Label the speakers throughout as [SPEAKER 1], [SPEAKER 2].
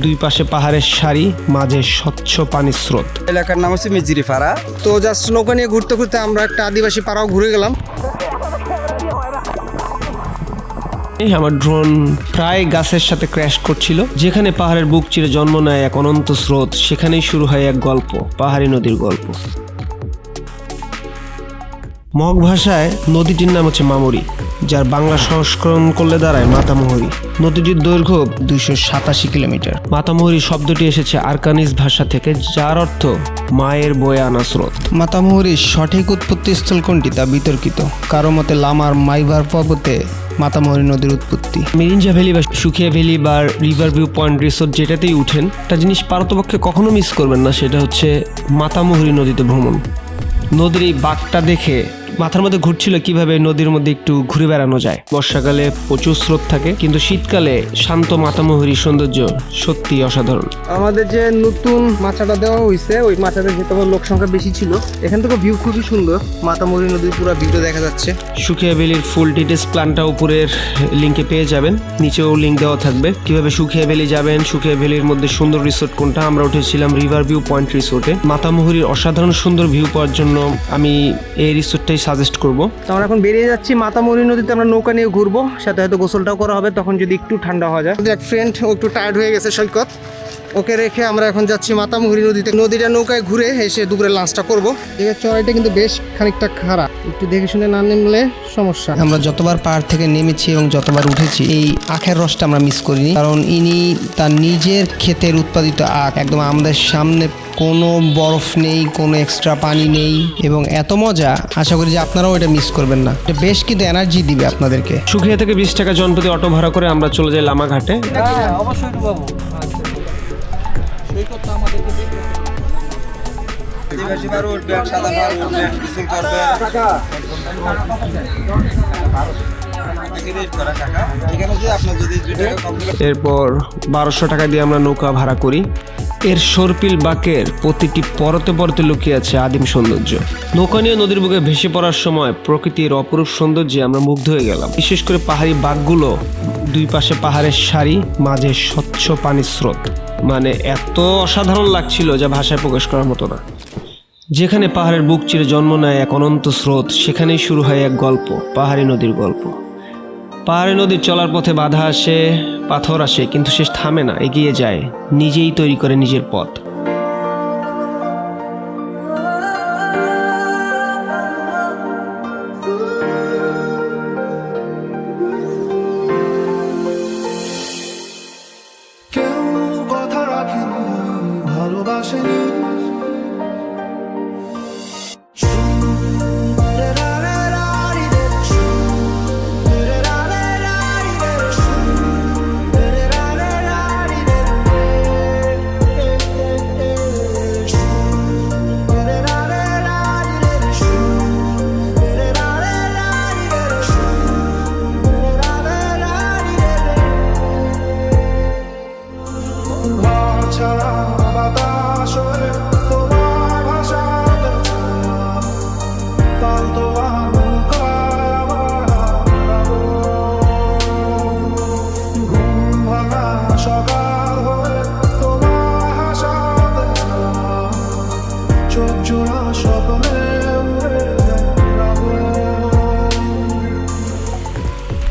[SPEAKER 1] দুই পাশে পাহাড়ের সারি, মাঝে স্বচ্ছ পানির স্রোত।
[SPEAKER 2] এলাকার নাম হচ্ছে মিজিরি পাড়া। তো জাস্ট নৌকা নিয়ে ঘুরতে ঘুরতে আমরা একটা আদিবাসী পাড়াও ঘুরে গেলাম।
[SPEAKER 1] আমার ড্রোন প্রায় গাছের সাথে ক্র্যাশ করছিল। যেখানে পাহাড়ের বুক চিরে জন্ম নেয় এক অনন্ত স্রোত, সেখানেই শুরু হয় এক গল্প, পাহাড়ি নদীর গল্প। মগ ভাষায় নদীটির নাম হচ্ছে মামুরি, যার বাংলা সংস্করণ করলে দাঁড়ায় মাতামুহুরি। নদীটির দৈর্ঘ্য 287 কিলোমিটার। মাতামুহুরি শব্দটি এসেছে আরকানিজ ভাষা থেকে, যার অর্থ মায়ের বয়ে আনা স্রোত।
[SPEAKER 3] মাতামুহুরির সঠিক উৎপত্তিস্থল কোনটি তা বিতর্কিত। কারো মতে লামার মাইভার পর্বতে মাতামুহুরি নদীর উৎপত্তি।
[SPEAKER 1] মিরিঞ্জা ভ্যালি বা সুখিয়া ভ্যালি বা রিভার ভিউ পয়েন্ট রিসোর্ট যেটাতেই উঠেন, একটা জিনিস পারতপক্ষে কখনো মিস করবেন না, সেটা হচ্ছে মাতামুহুরি নদীতে ভ্রমণ। নদীর এই বাঁকটা দেখে মাথার মধ্যে ঘুরছিল কিভাবে নদীর মধ্যে একটু ঘুরে বেড়ানো যায়। বর্ষাকালে প্রচুর স্রোত থাকে, কিন্তু শীতকালে শান্ত মাতামুহুরি সৌন্দর্য সত্যি অসাধারণ।
[SPEAKER 2] আমাদের যে নতুন মাচাটা দেওয়া হয়েছে, ওই মাচাতে যেতে লোক সংখ্যা বেশি ছিল। এখান থেকে ভিউ খুবই সুন্দর, মাতামুহুরি নদীর পুরো ভিউ দেখা যাচ্ছে।
[SPEAKER 1] সুখিয়া ভ্যালির ফুল ডিটেলস প্ল্যানটা উপরের লিঙ্কে পেয়ে যাবেন, নিচেও লিঙ্ক দেওয়া থাকবে কিভাবে সুখিয়া ভ্যালি যাবেন, সুখিয়া ভ্যালির মধ্যে সুন্দর রিসোর্ট কোনটা। আমরা উঠেছিলাম রিভার ভিউ পয়েন্ট রিসোর্টে। মাতামুহুরির অসাধারণ সুন্দর ভিউ পাওয়ার জন্য আমি এই রিসোর্টটাই সাজেস্ট করব।
[SPEAKER 2] আমরা এখন বেরিয়ে যাচ্ছি মাতামুহুরি নদীতে। আমরা নৌকা নিয়ে ঘুরবো, সাথে হয়তো গোসলটাও করা হবে, তখন যদি একটু ঠান্ডা হওয়া যায়। এক ফ্রেন্ড ও একটু টায়ার্ড হয়ে গেছে সৈকত, ওকে রেখে আমরা এখন যাচ্ছি মাতামুহুরি নদীতে। নদীটা নৌকায় ঘুরে এসে দুপুরে লাঞ্চটা করবো। এর চড়াইটা কিন্তু বেশ খানিকটা খারাপ, একটু দেখে শুনে না নেমলে সমস্যা।
[SPEAKER 3] আমরা যতবার পাহাড় থেকে নেমেছি এবং যতবার উঠেছি, এই আখের রসটা আমরা মিস করিনি, কারণ ইনি তার নিজের ক্ষেতের উৎপাদিত আখ, একদম আমাদের সামনে, কোনো বরফ নেই, কোনো এক্সট্রা পানি নেই, এবং এত মজা, আশা করি যে আপনারাও এটা মিস করবেন না। এটা বেশ কিন্তু এনার্জি দিবে আপনাদেরকে।
[SPEAKER 1] সুখিয়া থেকে 20 টাকা জনপ্রতি অটো ভাড়া করে আমরা চলে যাই লামাঘাটে।
[SPEAKER 2] অবশ্যই ডুবাবো। আদিবাসী পাড়া উঠবে, সাদা পাড়া উঠবে, গোসল করবে।
[SPEAKER 1] এরপর 1200 টাকা দিয়ে আমরা নৌকা ভাড়া করি। এর সর্পিল বাঁকের প্রতিটি পরতে পরতে লুকিয়ে আছে আদিম সৌন্দর্য। নৌকা নিয়ে নদীর বুকে ভেসে পড়ার সময় প্রকৃতির অপরূপ সৌন্দর্যে আমরা মুগ্ধ হয়ে গেলাম। বিশেষ করে পাহাড়ি বাঁকগুলো, দুই পাশে পাহাড়ের সারি, মাঝে স্বচ্ছ পানির স্রোত, মানে এত অসাধারণ লাগছিল যা ভাষায় প্রকাশ করার মতো না। যেখানে পাহাড়ের বুক চিরে জন্ম নেয় এক অনন্ত স্রোত, সেখানেই শুরু হয় এক গল্প, পাহাড়ি নদীর গল্প। পাহাড়ি নদীর চলার পথে বাধা আসে, পাথর আসে, কিন্তু সে থামে না, এগিয়ে যায়, নিজেই তৈরি করে নিজের পথ।
[SPEAKER 4] কেউ কথা রাখেনি, ভালোবাসেনি।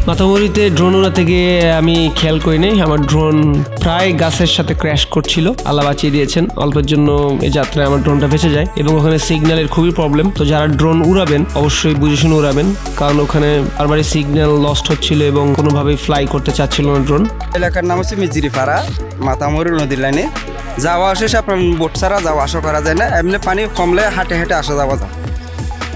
[SPEAKER 1] মাতামুহুরিতে ড্রোন উড়াতে গিয়ে আমি খেয়াল করি নাই, আমার ড্রোন প্রায় গাছের সাথে ক্র্যাশ করছিল। আল্লাহ বাঁচিয়ে দিয়েছেন, অল্পের জন্য এই যাত্রায় আমার ড্রোনটা বেঁচে যায়। এবং ওখানে সিগন্যালের খুবই প্রবলেম, তো যারা ড্রোন উড়াবেন অবশ্যই বুঝে শুনে উড়াবেন, কারণ ওখানে বারবারই সিগন্যাল লস্ট হচ্ছিল এবং কোনোভাবেই ফ্লাই করতে চাচ্ছিল না ড্রোন।
[SPEAKER 2] এলাকার নাম হচ্ছে মিজিরি পাড়া, মাতামুহুরি নদীর লাইনে। যাওয়া আসে আপনার বোট ছাড়া যাওয়া আসা করা যায় না, এমনি পানি কমলে হাঁটে হেঁটে আসা যাওয়া যায়।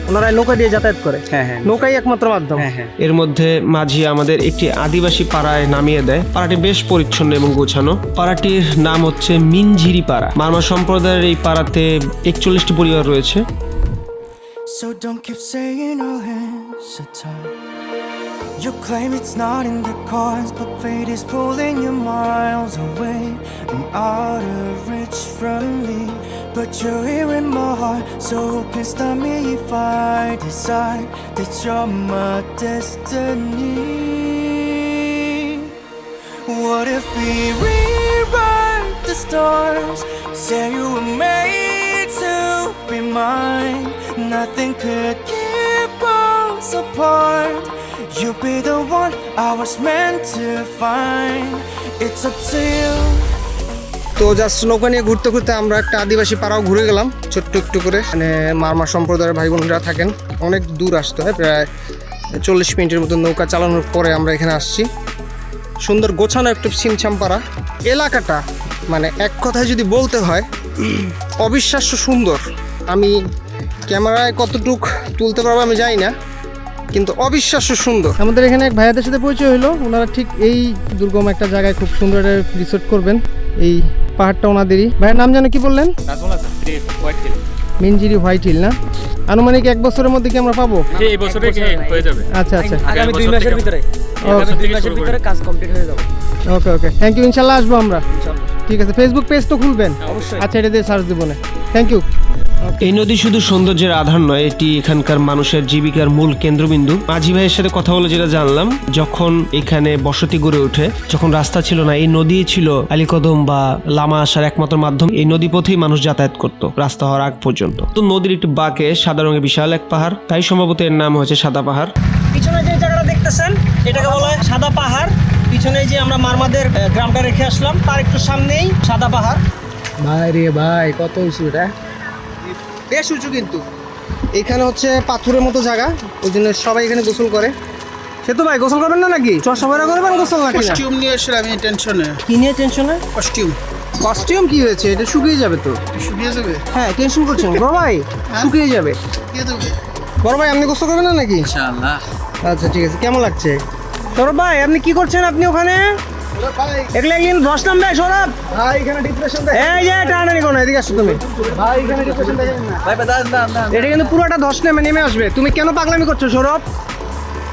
[SPEAKER 5] ওনারা নৌকা দিয়ে যাতায়াত করে।
[SPEAKER 2] হ্যাঁ হ্যাঁ,
[SPEAKER 5] নৌকাই একমাত্র মাধ্যম।
[SPEAKER 2] হ্যাঁ হ্যাঁ।
[SPEAKER 1] এর মধ্যে মাঝি আমাদের একটি আদিবাসী পাড়ায় নামিয়ে দেয়। পাড়াটি বেশ পরিচ্ছন্ন এবং গোছানো। পাড়াটির নাম হচ্ছে মিনঝিরি পাড়া। মারমা সম্প্রদায়ের এই পাড়াতে 41টি পরিবার রয়েছে।
[SPEAKER 4] So don't keep saying our hands are tied. You claim it's not in the cards, but fate is pulling you miles away and out of reach from me. But you're here in my heart, so who can stop me if I decide that you're my destiny? What if we rewrite the stars. Say you were made to be mine. Nothing could keep us apart. You'll be the one I was meant to find. It's up to you.
[SPEAKER 2] তো just নৌকা নিয়ে ঘুরতে ঘুরতে আমরা একটা আদিবাসী পাড়াও ঘুরে গেলাম ছোট্ট একটু করে। মানে মারমা সম্প্রদায়ের ভাই বোনরা থাকেন, অনেক দূর আসতে হয়, প্রায় 40 মিনিটের মতো নৌকা চালানোর পরে আমরা এখানে আসছি। সুন্দর গোছানো একটু ছিমছাম পাড়া এলাকাটা, মানে এক কথায় যদি বলতে হয় অবিশ্বাস্য সুন্দর। আমি ক্যামেরায় কতটুক তুলতে পারবো আমি জানি না, কিন্তু অবিশ্বাস্য সুন্দর। আমাদের এখানে এক ভাইয়াদের সাথে পরিচয় হলো, ওনারা ঠিক এই দুর্গম একটা জায়গায় খুব সুন্দর একটা রিসোর্ট করবেন। এই পাহাড়টা ওনাদেরই। ভাইয়ের নাম যেন কি বললেন? মিনজিরি হোয়াইট হিল না? আনুমানিক 1 বছরের মধ্যে কি আমরা পাবো?
[SPEAKER 6] এই বছরে হয়ে যাবে।
[SPEAKER 2] আচ্ছা আচ্ছা,
[SPEAKER 5] আগামী 2 মাসের ভিতরে, আগামী 2 মাসের ভিতরে কাজ কমপ্লিট হয়ে যাবে।
[SPEAKER 2] ওকে ওকে, থ্যাংক ইউ। ইনশাল্লাহ আসবো আমরা। ঠিক আছে, ফেসবুক পেজ তো খুলবেন?
[SPEAKER 5] অবশ্যই।
[SPEAKER 2] আচ্ছা, এটা দিয়ে সার্চ দেবো না। Thank you.
[SPEAKER 1] এই নদী শুধু সৌন্দর্যের আধার নয়, এটি এখানকার মানুষের জীবিকার মূল কেন্দ্রবিন্দু। মাঝি ভাইয়ের সাথে কথা বলে যেটা জানলাম, যখন এখানে বসতি গড়ে ওঠে, যখন রাস্তা ছিল না, এই নদী ছিল আলীকদম বা লামা আসার একমাত্র মাধ্যম। এই নদী পথেই মানুষ যাতায়াত করত রাস্তা হওয়ার আগ পর্যন্ত। তো নদীর একটি বাঁকে সাদা রঙের বিশাল এক পাহাড়, তাই সম্ভবত এর নাম হয়েছে সাদা পাহাড়।
[SPEAKER 5] পিছনে যে জায়গাটা দেখতেছেন এটাকে বলা হয় সাদা পাহাড়। পিছনে যে আমরা মারমাদের গ্রামটা রেখে আসলাম তার একটু সামনেই সাদা পাহাড়।
[SPEAKER 2] ভাই রে ভাই, কত উঁচু এটা, বেশ উঁচু। কিন্তু এখানে হচ্ছে পাথরের মতো জায়গা, ওই জন্য সবাই এখানে গোসল করে। সে তো ভাই গোসল করবেন না নাকি? চশমারা করবেন গোসল নাকি?
[SPEAKER 7] কস্টিউম নিয়ে এসে আমি টেনশনে।
[SPEAKER 2] কি নিয়ে টেনশনে?
[SPEAKER 7] কস্টিউম।
[SPEAKER 2] কস্টিউম কি হয়েছে? এটা শুকিয়ে যাবে তো।
[SPEAKER 7] শুকিয়ে যাবে?
[SPEAKER 2] হ্যাঁ, টেনশন করছেন বড় ভাই, শুকিয়ে যাবে।
[SPEAKER 7] শুকিয়ে যাবে
[SPEAKER 2] বড় ভাই, আপনি গোসল করবেন না নাকি?
[SPEAKER 7] ইনশাআল্লাহ।
[SPEAKER 2] আচ্ছা ঠিক আছে, কেমন লাগছে? সৌরভ ভাই, আপনি কি করছেন আপনি ওখানে? একলা একদিন ধস নামবে সৌরভ ভাই, এখানে ডিপ্রেশন দেয়। এই যে টানানি কোন, এদিকে আসো তুমি ভাই, এখানে ডিপ্রেশন দেয় না ভাই। এটা কিন্তু পুরোটা ধস নেমে আসবে। তুমি কেন পাগলামি করছো সৌরভ?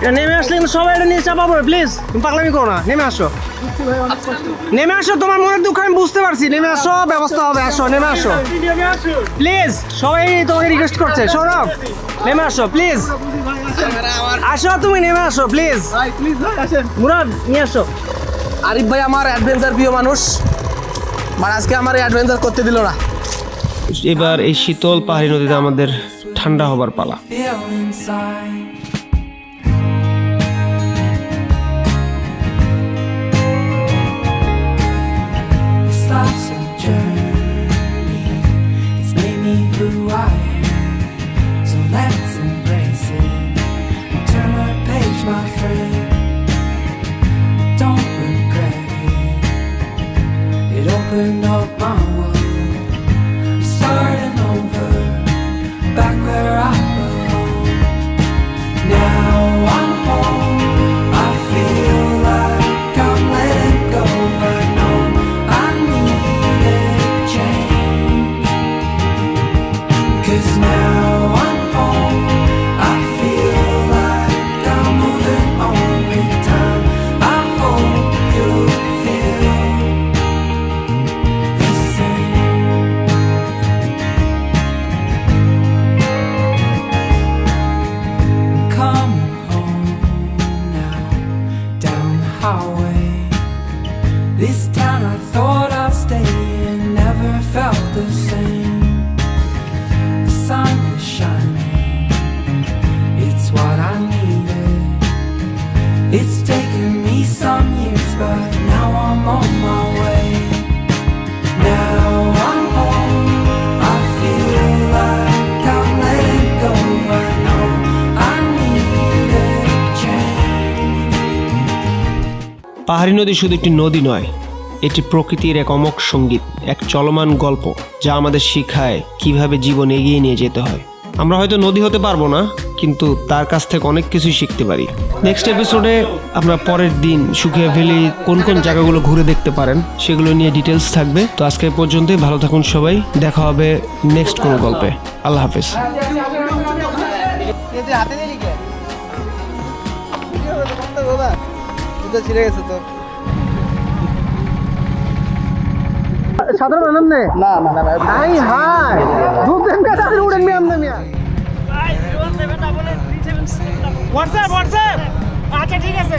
[SPEAKER 2] এটা নেমে আসলে কিন্তু সবাই এটা নিয়ে চাপাবো। প্লিজ তুমি পাগলামি করো না, নেমে আসো। নেমে আসো, তোমার মনের দুঃখ আমি বুঝতে পারছি। নেমে আসো, ব্যবস্থা হবে। আসো, নেমে আসো প্লিজ। সবাই তোমাকে রিকোয়েস্ট করছে। সৌরভ নেমে আসো প্লিজ, আসো তুমি, নেমে আসো প্লিজ। মুরাদ নিয়ে আসো।
[SPEAKER 5] আরিফ ভাই আমার অ্যাডভেঞ্চার প্রিয় মানুষ, মানে আজকে আমার অ্যাডভেঞ্চার করতে দিল না।
[SPEAKER 1] এবার এই শীতল পাহাড়ি নদীতে আমাদের ঠান্ডা হবার পালা।
[SPEAKER 4] Feel inside. This life's a journey. It's made me who I am. So let's embrace it. Turn the page, my friend. Don't regret it. It opened up my world. I'm starting over, back where I belong. Now I'm home. I feel like I'm letting go. I know I needed change. 'Cause now I'm home. I feel like I'm moving on with time. I hope you feel the same. I'm coming home now, down the highway. This town I thought I'd stay in never felt the same. The sun is shining, it's what I needed. It's taken me some years, but now I'm on my way. Now I'm home, I feel like I'm letting go. I know I needed change.
[SPEAKER 1] পাহাড়ি নদী শুধু একটি নদী নয়, এটি প্রকৃতির এক অমোঘ সঙ্গীত, এক চলমান গল্প যা আমাদের শিখায় কিভাবে জীবন এগিয়ে নিয়ে যেতে হয়। আমরা হয়তো নদী হতে পারবো না, কিন্তু তার কাছ থেকে অনেক কিছুই শিখতে পারি। নেক্সট এপিসোডে আমরা পরের দিন সুখিয়া ভ্যালি কোন কোন জায়গাগুলো ঘুরে দেখতে পারেন সেগুলো নিয়ে ডিটেলস থাকবে। তো আজকে এই পর্যন্তই, ভালো থাকুন সবাই, দেখা হবে নেক্সট কোনো গল্পে। আল্লাহ হাফেজ।
[SPEAKER 2] হাতে দিলি কে? ছিঁড়ে গেছে তো। সাধারণ আনন্দ নেই? না না না ভাই, হাই দুধেন কা তাদের উড়েন মি আমনে মিয়া।
[SPEAKER 5] হোয়াটসঅ্যাপ আচ্ছা ঠিক আছে।